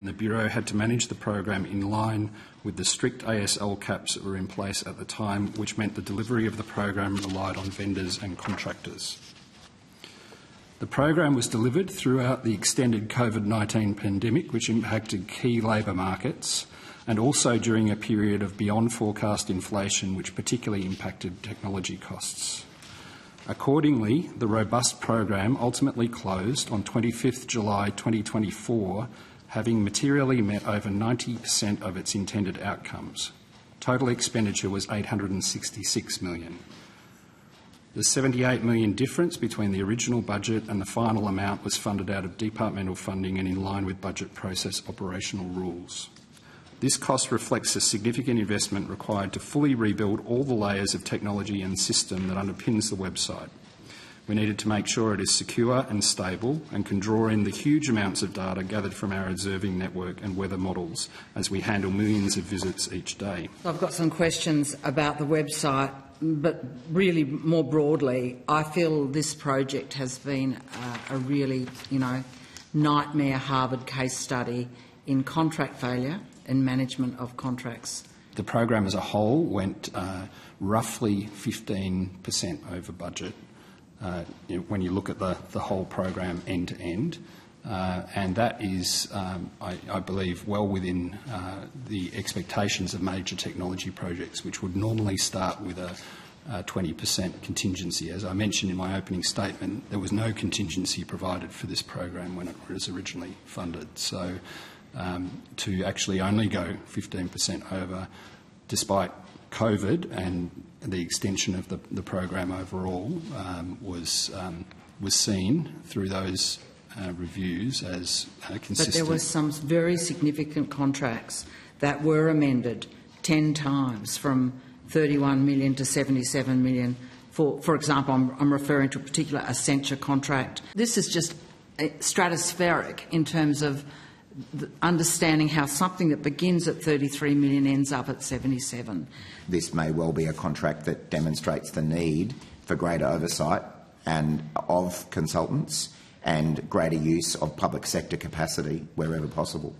The Bureau had to manage the program in line with the strict ASL caps that were in place at the time, which meant the delivery of the program relied on vendors and contractors. The program was delivered throughout the extended COVID-19 pandemic, which impacted key labour markets, and also during a period of beyond forecast inflation, which particularly impacted technology costs. Accordingly, the robust program ultimately closed on 25th July 2024, having materially met over 90% of its intended outcomes. Total expenditure was $866 million. The $78 million difference between the original budget and the final amount was funded out of departmental funding and in line with budget process operational rules. This cost reflects a significant investment required to fully rebuild all the layers of technology and system that underpins the website. We needed to make sure it is secure and stable and can draw in the huge amounts of data gathered from our observing network and weather models as we handle millions of visits each day. I've got some questions about the website, but really more broadly, I feel this project has been a really, nightmare Harvard case study in contract failure and management of contracts. The program as a whole went roughly 15% over budget. When you look at the whole program end to end, and that is, I believe, well within the expectations of major technology projects, which would normally start with a 20% contingency. As I mentioned in my opening statement, there was no contingency provided for this program when it was originally funded. So to actually only go 15% over, despite COVID and the extension of the program overall, was seen through those reviews as consistent. But there were some very significant contracts that were amended 10 times, from 31 million to 77 million. For example, I'm referring to a particular Accenture contract. This is just stratospheric in terms of understanding how something that begins at 33 million ends up at 77. This may well be a contract that demonstrates the need for greater oversight and of consultants and greater use of public sector capacity wherever possible.